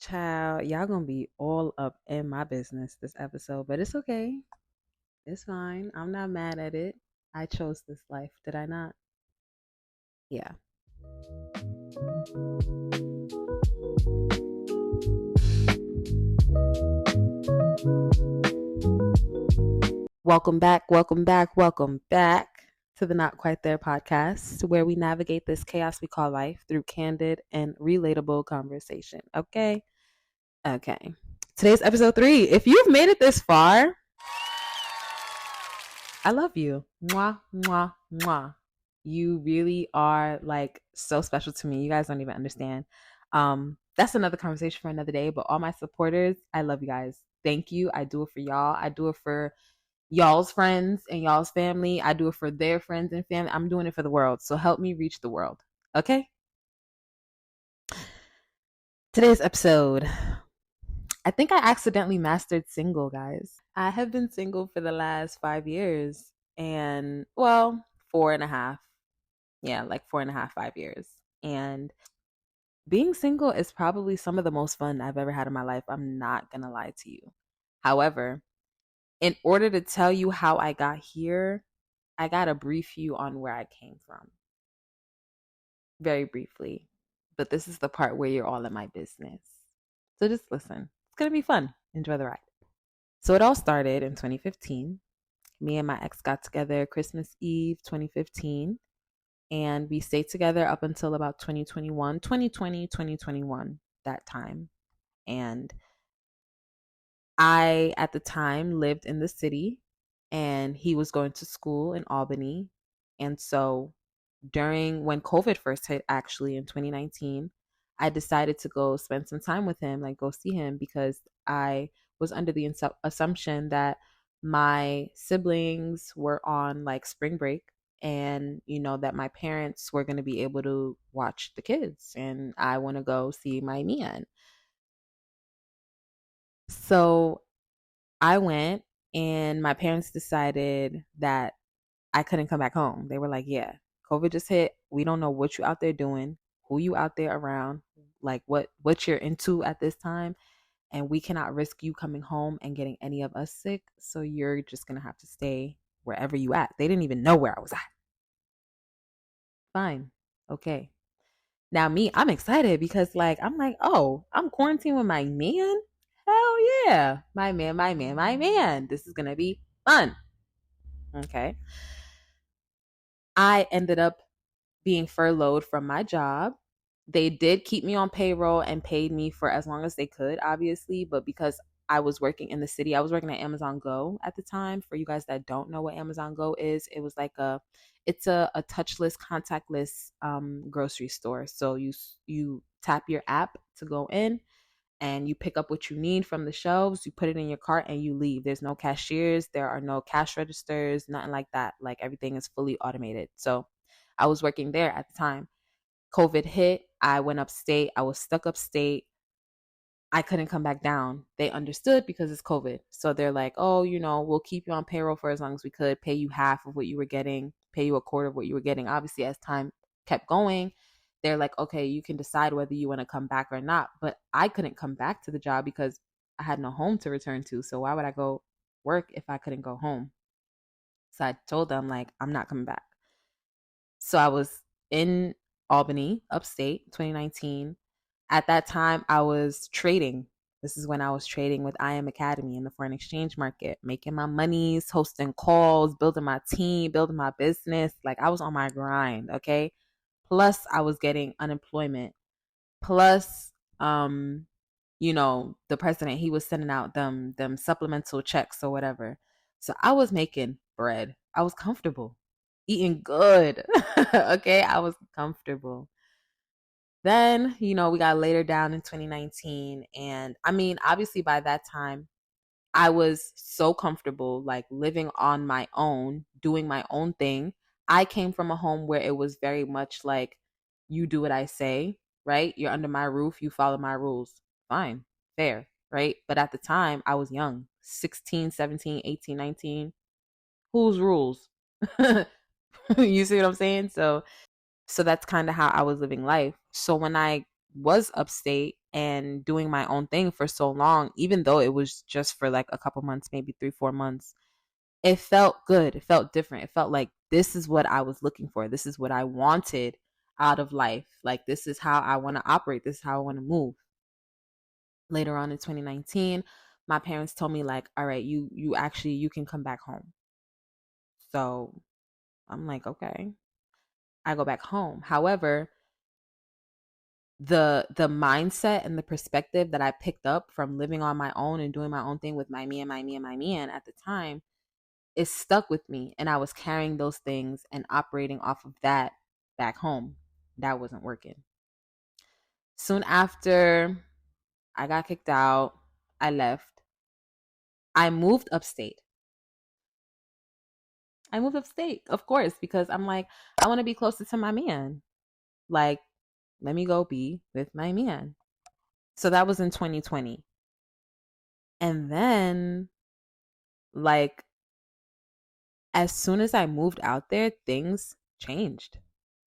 Child, y'all gonna be all up in my business this episode, but it's okay. It's fine. I'm not mad at it. I chose this life, did I not? Yeah. Welcome back, welcome back, welcome back to the Not Quite There podcast, where we navigate this chaos we call life through candid and relatable conversation. Okay? Okay. Today's episode 3. If you've made it this far, I love you. Mwah, mwah, mwah. You really are like so special to me. You guys don't even understand. That's another conversation for another day. But all my supporters, I love you guys. Thank you. I do it for y'all. I do it for y'all's friends and y'all's family. I do it for their friends and family. I'm doing it for the world. So help me reach the world. Okay? Today's episode. I think I accidentally mastered single, guys. I have been single for the last 5 years and, well, four and a half. Yeah, like 4.5, 5 years. And being single is probably some of the most fun I've ever had in my life. I'm not going to lie to you. However, in order to tell you how I got here, I got to brief you on where I came from very briefly. But this is the part where you're all in my business. So just listen. It's going to be fun. Enjoy the ride. So it all started in 2015. Me and my ex got together Christmas Eve 2015, and we stayed together up until about 2021, 2020, 2021, that time. And I, at the time, lived in the city, and he was going to school in Albany. And so during when COVID first hit, actually in 2019, I decided to go spend some time with him, like go see him, because I was under the assumption that my siblings were on like spring break, and that my parents were going to be able to watch the kids, and I want to go see my man. So I went, and my parents decided that I couldn't come back home. They were like, yeah, COVID just hit. We don't know what you out there doing, who you out there around, like what you're into at this time, and we cannot risk you coming home and getting any of us sick. So you're just going to have to stay wherever you at. They didn't even know where I was at. Fine. Okay. Now me, I'm excited because I'm like, "Oh, I'm quarantined with my man? Hell yeah. My man, my man, my man. This is going to be fun." Okay. I ended up being furloughed from my job. They did keep me on payroll and paid me for as long as they could, obviously, but because I was working in the city, I was working at Amazon Go at the time. For you guys that don't know what Amazon Go is, it was like it's a touchless, contactless grocery store. So you tap your app to go in, and you pick up what you need from the shelves, you put it in your cart, and you leave. There's no cashiers, there are no cash registers, nothing like that. Like everything is fully automated. So I was working there at the time. COVID hit. I went upstate. I was stuck upstate. I couldn't come back down. They understood because it's COVID. So they're like, oh, we'll keep you on payroll for as long as we could, pay you half of what you were getting, pay you a quarter of what you were getting. Obviously, as time kept going, they're like, okay, you can decide whether you want to come back or not. But I couldn't come back to the job because I had no home to return to. So why would I go work if I couldn't go home? So I told them, like, I'm not coming back. So I was in Albany, upstate, 2019. At that time, I was trading. This is when I was trading with IM Academy in the foreign exchange market, making my monies, hosting calls, building my team, building my business. Like I was on my grind, okay? Plus, I was getting unemployment. Plus, the president, he was sending out them supplemental checks or whatever. So I was making bread. I was comfortable, eating good. Okay, I was comfortable. Then, we got later down in 2019, and I mean, obviously by that time I was so comfortable, like living on my own, doing my own thing. I came from a home where it was very much like, you do what I say, right? You're under my roof, you follow my rules. Fine, fair, right? But at the time, I was young, 16, 17, 18, 19. Whose rules? You see what I'm saying? So that's kind of how I was living life. So when I was upstate and doing my own thing for so long, even though it was just for like a couple months, maybe 3, 4 months, it felt good. It felt different. It felt like this is what I was looking for. This is what I wanted out of life. Like, this is how I want to operate. This is how I want to move. Later on in 2019, my parents told me like, all right, you actually you can come back home. So I'm like, okay. I go back home. However, the mindset and the perspective that I picked up from living on my own and doing my own thing with my me and my me and my man at the time is stuck with me, and I was carrying those things and operating off of that back home. That wasn't working. Soon after I got kicked out, I left. I moved upstate. I moved upstate, of course, because I'm like, I want to be closer to my man. Like, let me go be with my man. So that was in 2020. And then, like, as soon as I moved out there, things changed.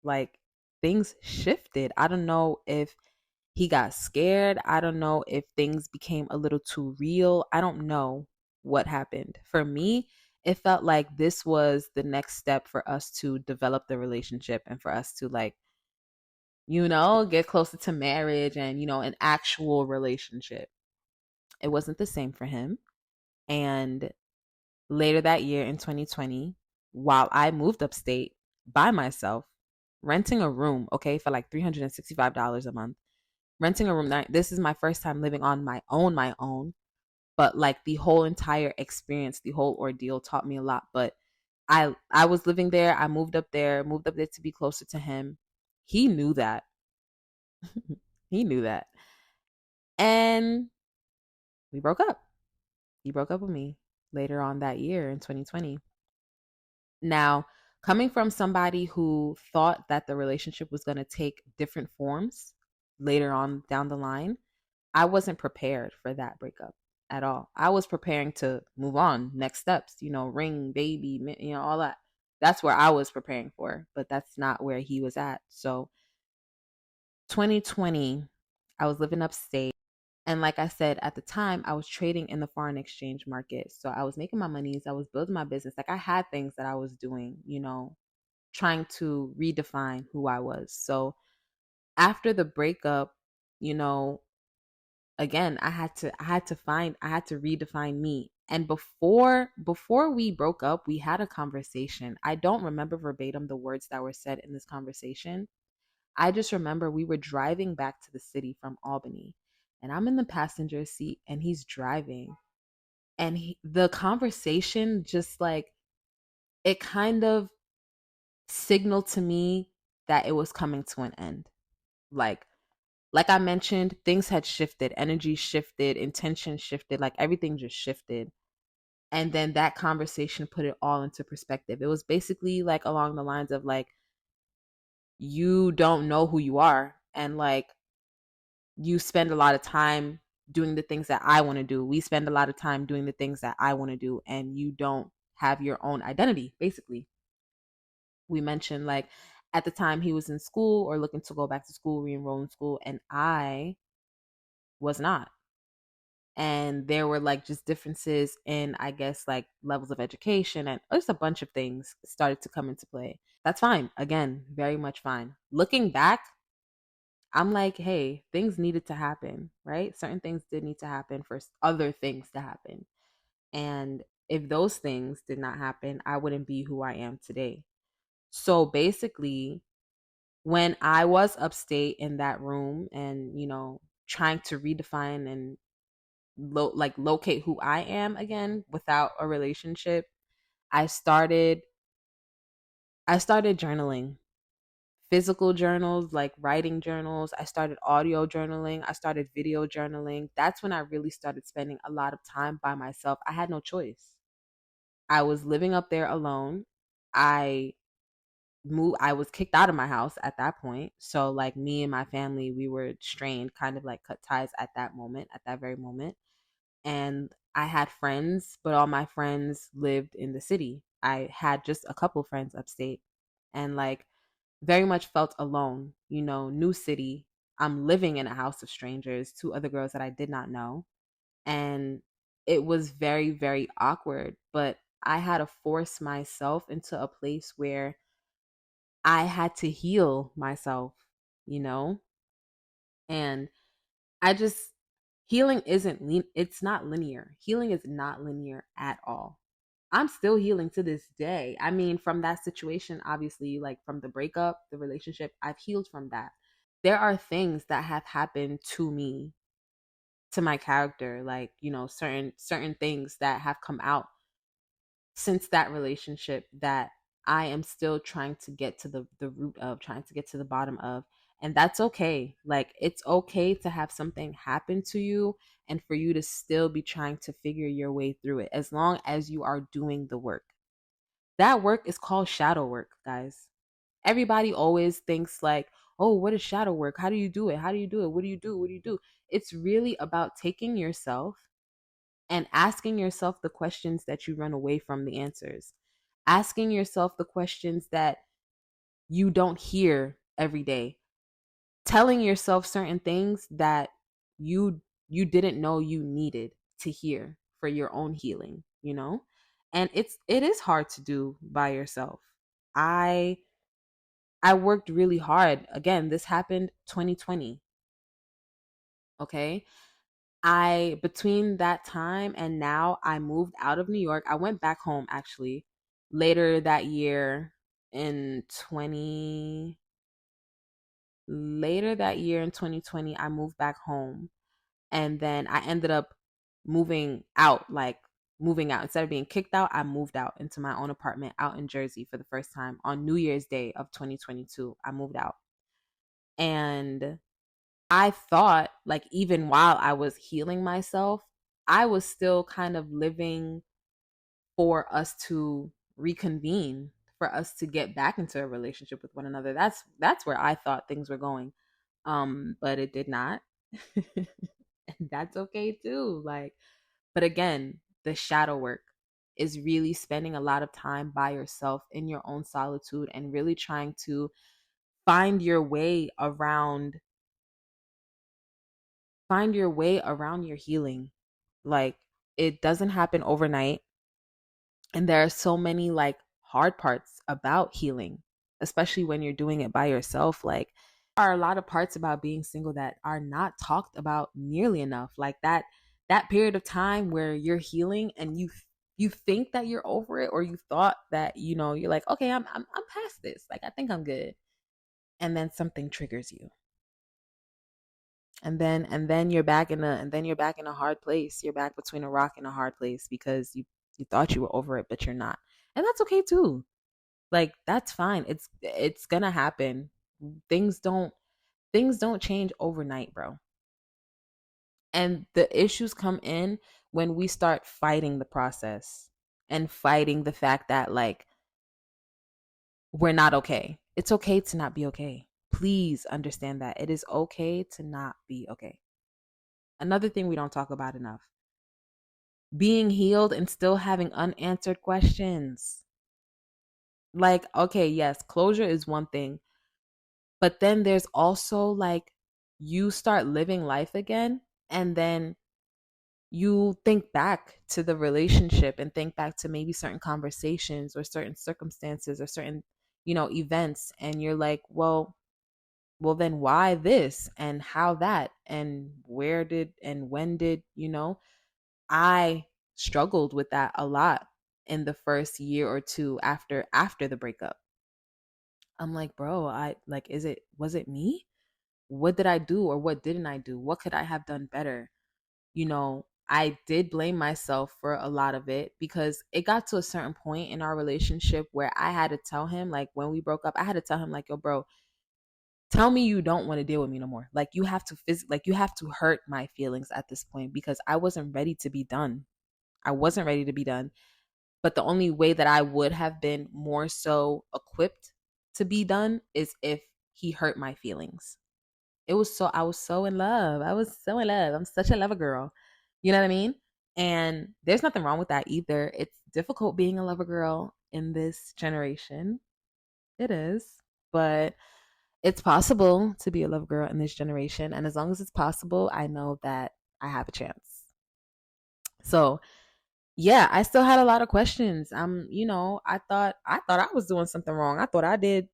Like, things shifted. I don't know if he got scared. I don't know if things became a little too real. I don't know what happened. For me, it felt like this was the next step for us to develop the relationship and for us to, like, get closer to marriage and, an actual relationship. It wasn't the same for him. And later that year in 2020, while I moved upstate by myself, renting a room, okay, for like $365 a month, renting a room. This is my first time living on my own, but like the whole entire experience, the whole ordeal taught me a lot. But I was living there. I moved up there to be closer to him. He knew that. He knew that. And we broke up. He broke up with me later on that year in 2020. Now, coming from somebody who thought that the relationship was going to take different forms later on down the line, I wasn't prepared for that breakup at all. I was preparing to move on, next steps, ring, baby, all that. That's where I was preparing for, but that's not where he was at. So 2020, I was living upstate. And like I said, at the time, I was trading in the foreign exchange market. So I was making my monies. I was building my business. Like, I had things that I was doing, trying to redefine who I was. So after the breakup, you know, again, I had to redefine me. And before we broke up, we had a conversation. I don't remember verbatim the words that were said in this conversation. I just remember we were driving back to the city from Albany, and I'm in the passenger seat and he's driving. And the conversation just, like, it kind of signaled to me that it was coming to an end. Like I mentioned, things had shifted, energy shifted, intention shifted, like everything just shifted. And then that conversation put it all into perspective. It was basically like along the lines of like, you don't know who you are, and like, you spend a lot of time doing the things that I want to do. We spend a lot of time doing the things that I want to do, and you don't have your own identity, basically. We mentioned like at the time he was in school or looking to go back to school, re-enroll in school, and I was not. And there were like just differences in, I guess, like levels of education, and just a bunch of things started to come into play. That's fine. Again, very much fine. Looking back, I'm like, hey, things needed to happen, right? Certain things did need to happen for other things to happen. And if those things did not happen, I wouldn't be who I am today. So basically, when I was upstate in that room and, trying to redefine and locate who I am again without a relationship, I started journaling. Physical journals, like writing journals. I started audio journaling. I started video journaling. That's when I really started spending a lot of time by myself. I had no choice. I was living up there alone. I I was kicked out of my house at that point. So like me and my family, we were strained, kind of like cut ties at that moment, at that very moment. And I had friends, but all my friends lived in the city. I had just a couple friends upstate, and like very much felt alone, new city. I'm living in a house of strangers, two other girls that I did not know. And it was very, very awkward. But I had to force myself into a place where I had to heal myself, you know? And I just, healing it's not linear. Healing is not linear at all. I'm still healing to this day. I mean, from that situation, obviously, like from the breakup, the relationship, I've healed from that. There are things that have happened to me, to my character, like, certain things that have come out since that relationship that I am still trying to get to the root of, trying to get to the bottom of. And that's okay. Like, it's okay to have something happen to you and for you to still be trying to figure your way through it, as long as you are doing the work. That work is called shadow work, guys. Everybody always thinks like, oh, what is shadow work? How do you do it? How do you do it? What do you do? What do you do? It's really about taking yourself and asking yourself the questions that you run away from the answers. Asking yourself the questions that you don't hear every day. Telling yourself certain things that you didn't know you needed to hear for your own healing. And it is hard to do by yourself. I i worked really hard. Again, this happened 2020. Okay. I Between that time and now, I moved out of New York. I went back home actually later that year in 20 later that year in 2020. I moved back home, and then I ended up moving out instead of being kicked out. I moved out into my own apartment out in Jersey for the first time on New Year's Day of 2022. I moved out. And I thought, like, even while I was healing myself, I was still kind of living for us to reconvene, for us to get back into a relationship with one another. That's where I thought things were going. But it did not. And that's okay too. Like, but again, the shadow work is really spending a lot of time by yourself in your own solitude and really trying to find your way around your healing. Like, it doesn't happen overnight. And there are so many like hard parts about healing, especially when you're doing it by yourself. Like, there are a lot of parts about being single that are not talked about nearly enough. Like that period of time where you're healing and you think that you're over it, or you thought that, you're like, okay, I'm past this. Like, I think I'm good. And then something triggers you. And then you're back in a hard place. You're back between a rock and a hard place because you thought you were over it, but you're not. And that's okay too. Like, that's fine. It's gonna happen. Things don't things don't change overnight, bro. And the issues come in when we start fighting the process and fighting the fact that, like, we're not okay. It's okay to not be okay. Please understand that. It is okay to not be okay. Another thing we don't talk about enough: being healed and still having unanswered questions. Like, okay, yes, closure is one thing, but then there's also like, you start living life again, and then you think back to the relationship and think back to maybe certain conversations or certain circumstances or certain, events, and you're like, well, then why this and how that and where did and when did, I struggled with that a lot in the first year or two after the breakup. I'm like, bro, I like, was it me? What did I do or what didn't I do? What could I have done better? I did blame myself for a lot of it because it got to a certain point in our relationship where I had to tell him, like, when we broke up, I had to tell him, like, yo, bro, tell me you don't want to deal with me no more. Like, you have to like, you have to hurt my feelings at this point, because I wasn't ready to be done. I wasn't ready to be done. But the only way that I would have been more so equipped to be done is if he hurt my feelings. I was so in love. I was so in love. I'm such a lover girl. You know what I mean? And there's nothing wrong with that either. It's difficult being a lover girl in this generation. It is. But It's possible to be a love girl in this generation. And as long as it's possible, I know that I have a chance. So yeah, I still had a lot of questions. I thought I was doing something wrong. I thought I did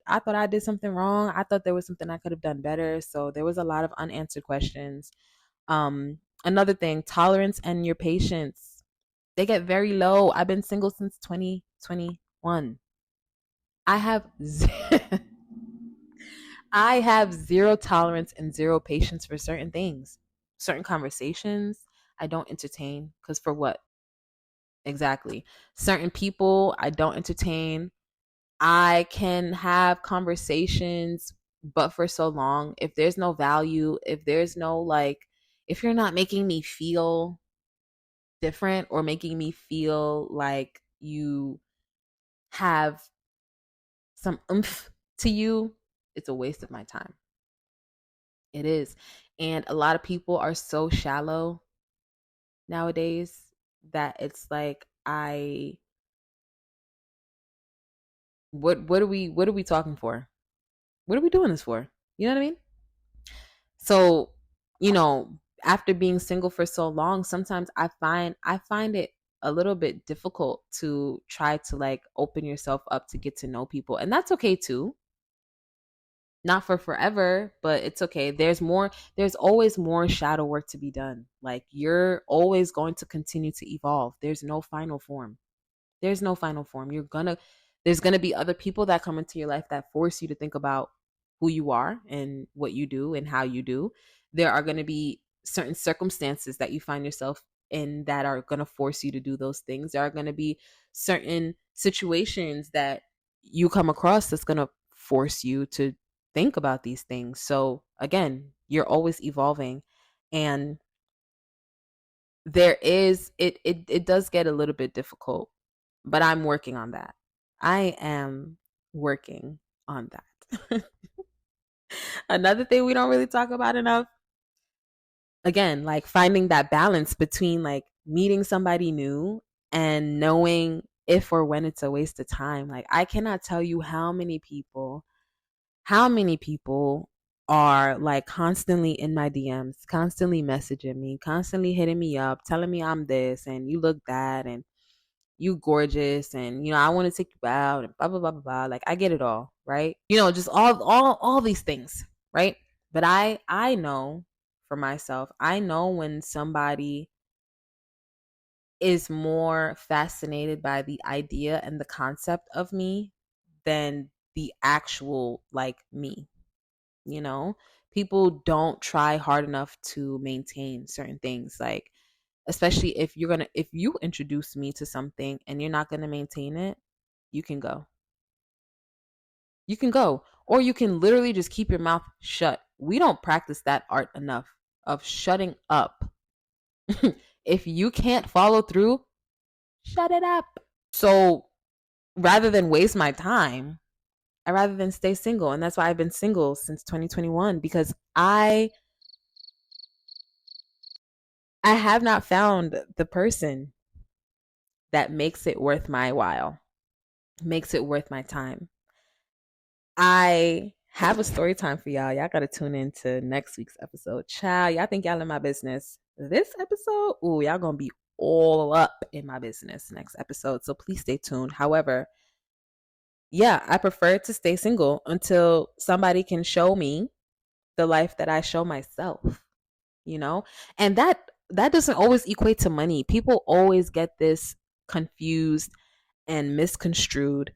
something wrong. I thought there was something I could have done better. So there was a lot of unanswered questions. Another thing, tolerance and your patience. They get very low. I've been single since 2021. I have I have zero tolerance and zero patience for certain things. Certain conversations I don't entertain cuz for what? Exactly. Certain people I don't entertain. I can have conversations, but for so long, if there's no value, if there's no like, if you're not making me feel different or making me feel like you have some oomph to you, it's a waste of my time. It is. And a lot of people are so shallow nowadays that it's like what are we talking for? What are we doing this for? You know what I mean? So, after being single for so long, sometimes I find it a little bit difficult to try to like open yourself up to get to know people. And that's okay too. Not for forever, but it's okay. There's always more shadow work to be done. Like you're always going to continue to evolve. There's no final form. There's no final form. There's gonna be other people that come into your life that force you to think about who you are and what you do and how you do. There are gonna be certain circumstances that you find yourself in that are gonna force you to do those things. There are gonna be certain situations that you come across that's gonna force you to think about these things. So again, you're always evolving, and it does get a little bit difficult, but I'm working on that. I am working on that. Another thing we don't really talk about enough, again, like finding that balance between like meeting somebody new and knowing if or when it's a waste of time. Like I cannot tell you how many people are like constantly in my DMs, constantly messaging me, constantly hitting me up, telling me I'm this and you look that and you gorgeous and I want to take you out and blah blah blah blah blah. Like I get it all, right? Just all these things, right? But I know for myself, I know when somebody is more fascinated by the idea and the concept of me than the actual like me. you know People don't try hard enough to maintain certain things, like especially if you introduce me to something and you're not going to maintain it. You can go you can go or you can literally just keep your mouth shut. We don't practice that art enough of shutting up. If you can't follow through, shut it up. So rather than waste my time, I rather than stay single. And that's why I've been single since 2021, because I have not found the person that makes it worth my while, makes it worth my time. I have a story time for y'all. Y'all got to tune into next week's episode. Child, y'all think y'all in my business. This episode, ooh, y'all going to be all up in my business next episode. So please stay tuned. However, yeah, I prefer to stay single until somebody can show me the life that I show myself, you know? And that doesn't always equate to money. People always get this confused and misconstrued.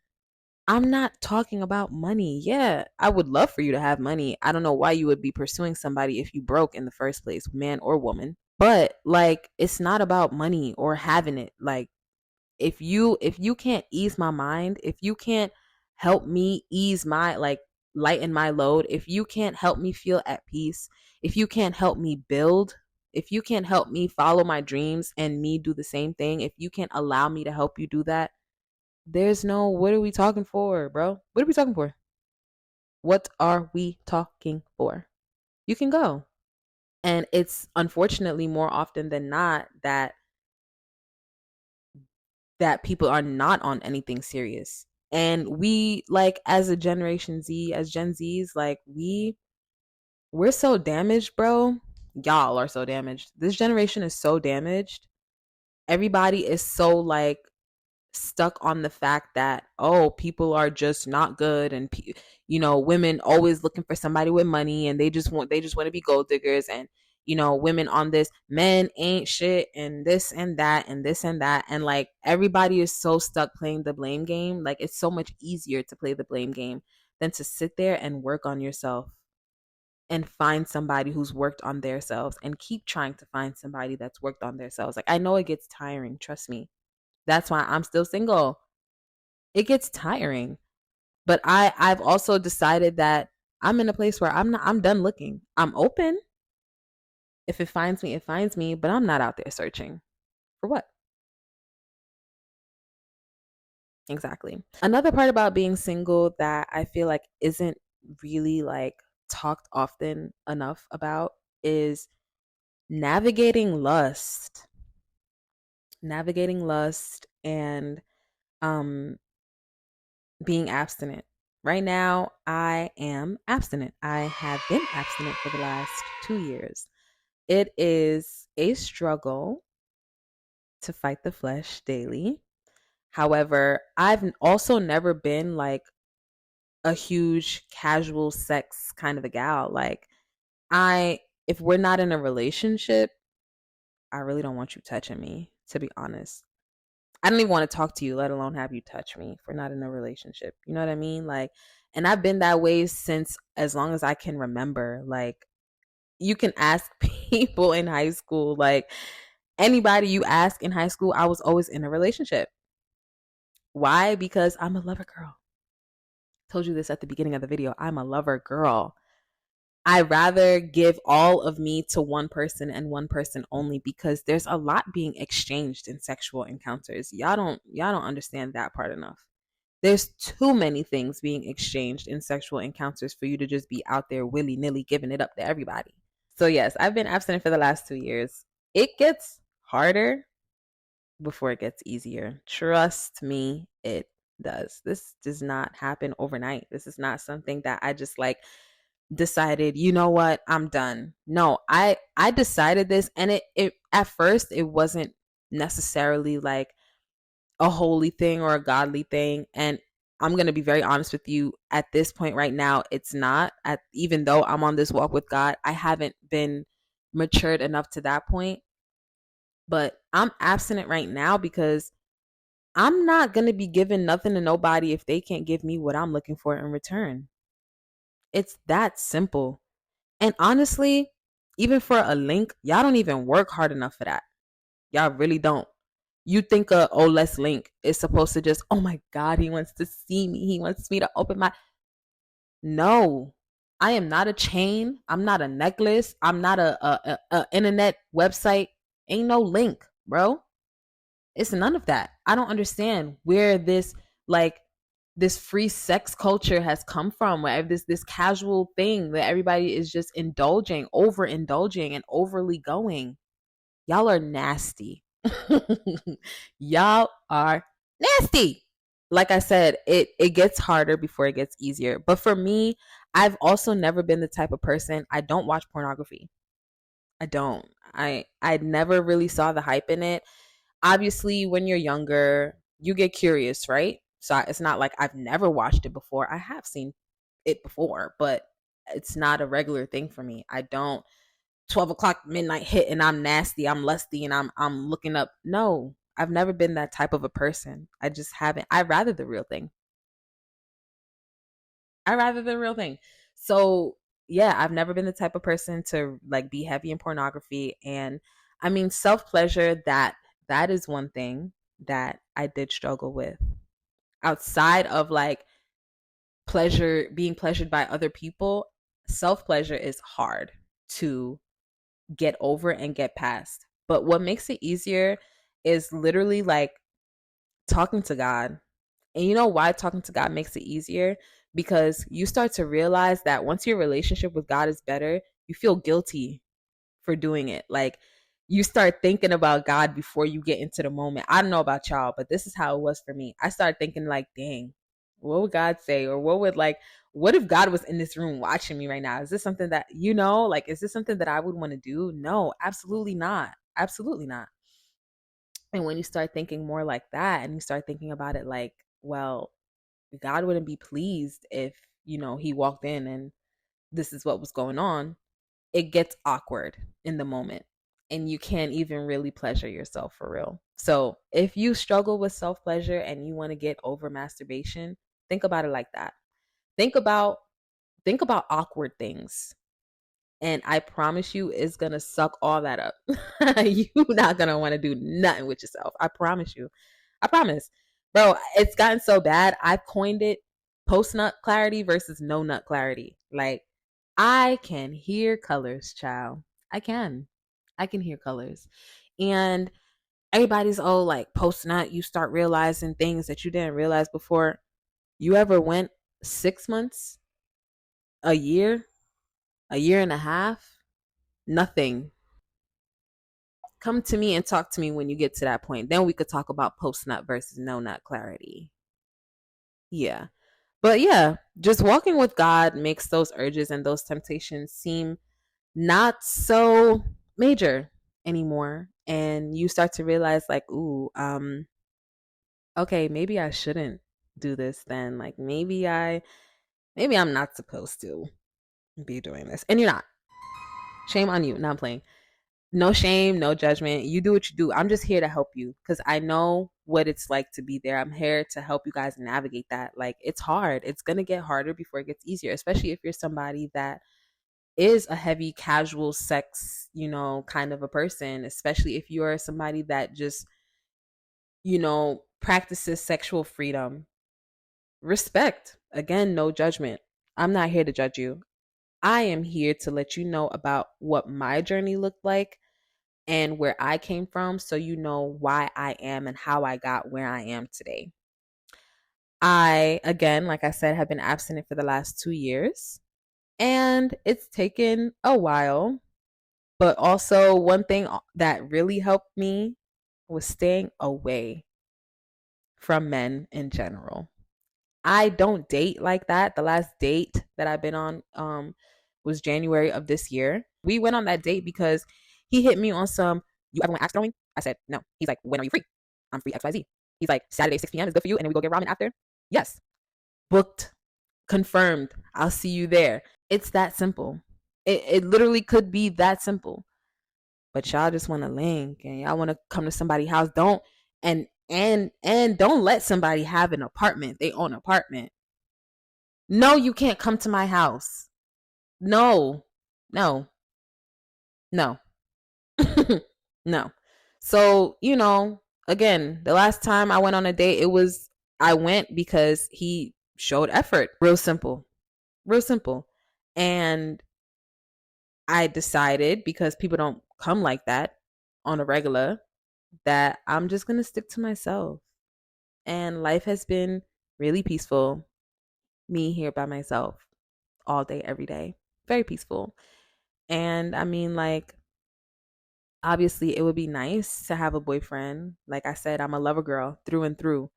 I'm not talking about money. Yeah, I would love for you to have money. I don't know why you would be pursuing somebody if you broke in the first place, man or woman. But like it's not about money or having it. Like if you can't ease my mind, if you can't help me ease my like lighten my load, if you can't help me feel at peace, if you can't help me build, if you can't help me follow my dreams and me do the same thing, if you can't allow me to help you do that, there's no what are we talking for, bro? What are we talking for? What are we talking for? You can go. And it's unfortunately more often than not that people are not on anything serious. And we, like, as a Generation Z, as Gen Zs, like, we're so damaged, bro. Y'all are so damaged. This generation is so damaged. Everybody is so, like, stuck on the fact that, oh, people are just not good, and women always looking for somebody with money, and they just want to be gold diggers, and women on this, men ain't shit, and this and that and this and that, and like everybody is so stuck playing the blame game. Like, it's so much easier to play the blame game than to sit there and work on yourself and find somebody who's worked on themselves and keep trying to find somebody that's worked on themselves. Like, I know it gets tiring, trust me. That's why I'm still single. It gets tiring. But I've also decided that I'm in a place where I'm done looking. I'm open. If it finds me, it finds me, but I'm not out there searching. For what? Exactly. Another part about being single that I feel like isn't really, like, talked often enough about is navigating lust. Navigating lust and um being abstinent. Right now, I am abstinent. I have been abstinent for the last 2 years. It is a struggle to fight the flesh daily. However, I've also never been like a huge casual sex kind of a gal. Like, if we're not in a relationship, I really don't want you touching me, to be honest. I don't even want to talk to you, let alone have you touch me, if we're not in a relationship. You know what I mean? Like, and I've been that way since as long as I can remember. Like, you can ask people in high school, like, anybody you ask in high school, I was always in a relationship. Why? Because I'm a lover girl. Told you this at the beginning of the video. I'm a lover girl. I rather give all of me to one person and one person only, because there's a lot being exchanged in sexual encounters. Y'all don't understand that part enough. There's too many things being exchanged in sexual encounters for you to just be out there willy-nilly giving it up to everybody. So yes, I've been abstinent for the last 2 years. It gets harder before it gets easier. Trust me, it does. This does not happen overnight. This is not something that I just like decided, you know what, I'm done. No, I decided this, and it at first it wasn't necessarily like a holy thing or a godly thing, and I'm going to be very honest with you, at this point right now it's not. At Even though I'm on this walk with God, I haven't been matured enough to that point. But I'm abstinent right now because I'm not going to be giving nothing to nobody if they can't give me what I'm looking for in return. It's that simple. And honestly, even for a link, y'all don't even work hard enough for that. Y'all really don't. You think let's link is supposed to just, oh my God, he wants to see me. He wants me to open my. No, I am not a chain. I'm not a necklace. I'm not a internet website. Ain't no link, bro. It's none of that. I don't understand where like this free sex culture has come from, where this casual thing that everybody is just indulging, overindulging, and overly going. Y'all are nasty. Y'all are nasty. Like I said, it gets harder before it gets easier. But for me, I've also never been the type of person. I don't watch pornography. I don't. I never really saw the hype in it. Obviously, when you're younger, you get curious, right? So it's not like I've never watched it before. I have seen it before, but it's not a regular thing for me. I don't 12 o'clock midnight hit and I'm nasty, I'm lusty, and I'm looking up. No, I've never been that type of a person. I just haven't. I rather the real thing. I rather the real thing. So yeah, I've never been the type of person to like be heavy in pornography. And I mean, self pleasure, that is one thing that I did struggle with. Outside of like pleasure, being pleasured by other people, self pleasure is hard to get over and get past. But what makes it easier is literally like talking to God. And you know why talking to God makes it easier? Because you start to realize that once your relationship with God is better, you feel guilty for doing it. Like, you start thinking about God before you get into the moment. I don't know about y'all, but this is how it was for me. I started thinking like, dang, What would God say? Or what would like, what if God was in this room watching me right now? Is this something that, like, is this something that I would want to do? No, absolutely not. Absolutely not. And when you start thinking more like that and you start thinking about it like, well, God wouldn't be pleased if, he walked in and this is what was going on, it gets awkward in the moment and you can't even really pleasure yourself for real. So if you struggle with self pleasure and you want to get over masturbation, think about it like that. Think about awkward things. And I promise you it's gonna suck all that up. You're not gonna want to do nothing with yourself. I promise you. I promise. Bro, it's gotten so bad. I've coined it post nut clarity versus no nut clarity. Like, I can hear colors, child. I can. I can hear colors. And everybody's like post nut, you start realizing things that you didn't realize before. You ever went 6 months, a year and a half, nothing? Come to me and talk to me when you get to that point. Then we could talk about post nut versus no nut clarity. Yeah. But yeah, just walking with God makes those urges and those temptations seem not so major anymore. And you start to realize, like, ooh, okay, maybe I shouldn't do this then. Like, maybe I'm not supposed to be doing this. And you're not. Shame on you. Not playing. No shame, no judgment. You do what you do. I'm just here to help you because I know what it's like to be there. I'm here to help you guys navigate that. Like, it's hard. It's going to get harder before it gets easier, especially if you're somebody that is a heavy casual sex, kind of a person, especially if you're somebody that just, practices sexual freedom. Respect. Again, no judgment. I'm not here to judge you. I am here to let you know about what my journey looked like and where I came from so you know why I am and how I got where I am today. I, again, like I said, have been abstinent for the last 2 years and it's taken a while. But also, one thing that really helped me was staying away from men in general. I don't date like that. The last date that I've been on was January of this year. We went on that date because he hit me on some, you ever went axe throwing? I said, no. He's like, when are you free? I'm free XYZ. He's like, Saturday 6 p.m. is good for you and then we go get ramen after? Yes. Booked. Confirmed. I'll see you there. It's that simple. It literally could be that simple. But y'all just want to link and y'all want to come to somebody's house. Don't and don't let somebody have an apartment, they own an apartment. No, you can't come to my house. No, no, no, no. So, again, the last time I went on a date, I went because he showed effort. Real simple. Real simple. And I decided, because people don't come like that on a regular, that I'm just going to stick to myself. And life has been really peaceful. Me here by myself all day, every day. Very peaceful. And I mean, like, obviously, it would be nice to have a boyfriend. Like I said, I'm a lover girl through and through.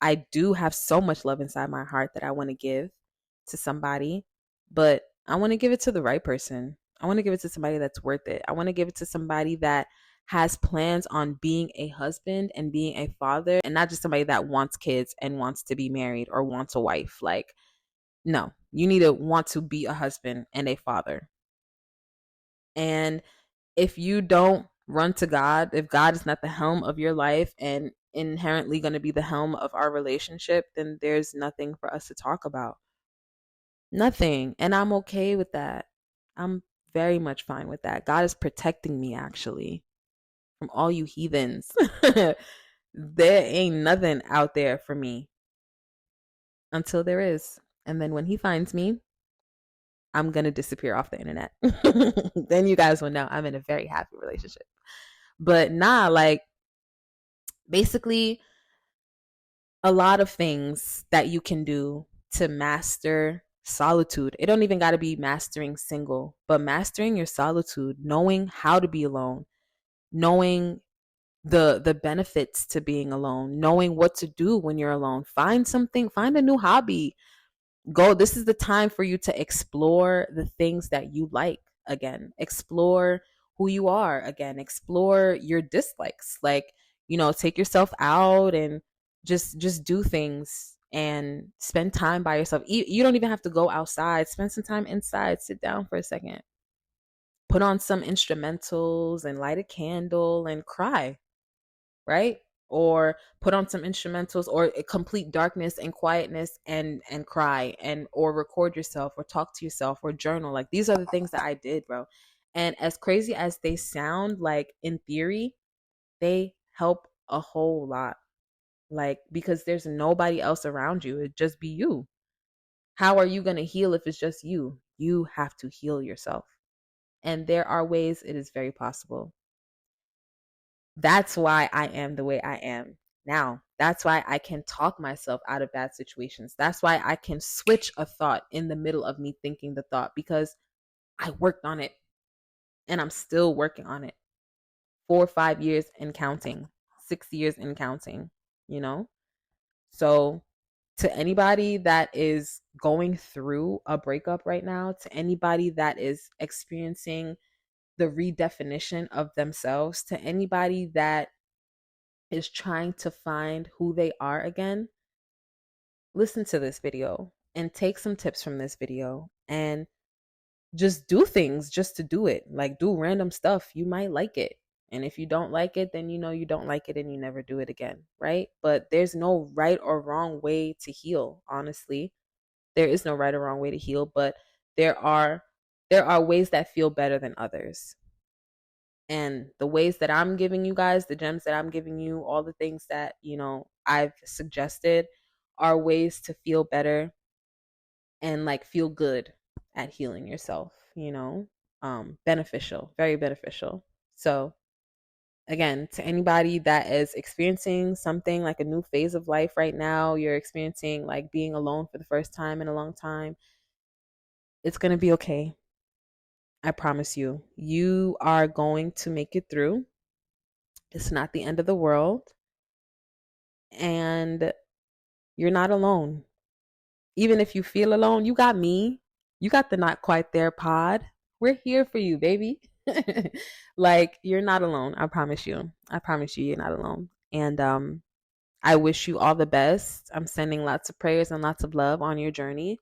I do have so much love inside my heart that I want to give to somebody, but I want to give it to the right person. I want to give it to somebody that's worth it. I want to give it to somebody that has plans on being a husband and being a father, and not just somebody that wants kids and wants to be married or wants a wife. Like, no, you need to want to be a husband and a father. And if you don't run to God, if God is not the helm of your life and inherently going to be the helm of our relationship, then there's nothing for us to talk about. Nothing. And I'm okay with that. I'm very much fine with that. God is protecting me, actually, from all you heathens. There ain't nothing out there for me until there is. And then when he finds me, I'm going to disappear off the internet. Then you guys will know I'm in a very happy relationship. But nah, like, basically, a lot of things that you can do to master solitude. It don't even got to be mastering single, but mastering your solitude, knowing how to be alone, knowing the benefits to being alone, knowing what to do when you're alone. Find something, find a new hobby. Go, this is the time for you to explore the things that you like again. Explore who you are again. Explore your dislikes. Like, take yourself out and just do things and spend time by yourself. You don't even have to go outside. Spend some time inside. Sit down for a second. Put on some instrumentals and light a candle and cry, right? Or put on some instrumentals or a complete darkness and quietness and cry, and or record yourself or talk to yourself or journal. Like, these are the things that I did, bro. And as crazy as they sound, like, in theory, they help a whole lot. Like, because there's nobody else around you. It just be you. How are you going to heal if it's just you? You have to heal yourself. And there are ways it is very possible. That's why I am the way I am now. That's why I can talk myself out of bad situations. That's why I can switch a thought in the middle of me thinking the thought, because I worked on it and I'm still working on it. 4 or 5 years and counting, 6 years and counting, you know? So, to anybody that is going through a breakup right now, to anybody that is experiencing the redefinition of themselves, to anybody that is trying to find who they are again, listen to this video and take some tips from this video and just do things just to do it. Like, do random stuff. You might like it. And if you don't like it, then you don't like it and you never do it again, right? But there's no right or wrong way to heal, honestly. There is no right or wrong way to heal, but there are ways that feel better than others. And the ways that I'm giving you guys, the gems that I'm giving you, all the things that, I've suggested are ways to feel better and, like, feel good at healing yourself, beneficial, very beneficial. So, again, to anybody that is experiencing something like a new phase of life right now, you're experiencing like being alone for the first time in a long time, it's going to be okay. I promise you. You are going to make it through. It's not the end of the world. And you're not alone. Even if you feel alone, you got me. You got the Not Quite There pod. We're here for you, baby. Like, you're not alone. I promise you. I promise you, you're not alone. And I wish you all the best. I'm sending lots of prayers and lots of love on your journey.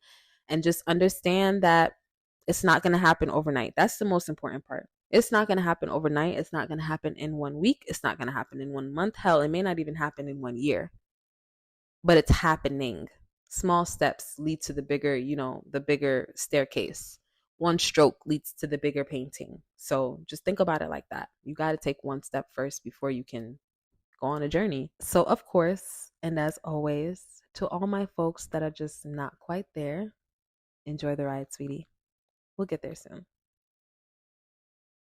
And just understand that it's not going to happen overnight. That's the most important part. It's not going to happen overnight. It's not going to happen in 1 week. It's not going to happen in 1 month. Hell, it may not even happen in 1 year. But it's happening. Small steps lead to the bigger, the bigger staircase. One stroke leads to the bigger painting. So just think about it like that. You got to take one step first before you can go on a journey. So, of course, and as always, to all my folks that are just not quite there, enjoy the ride, sweetie. We'll get there soon.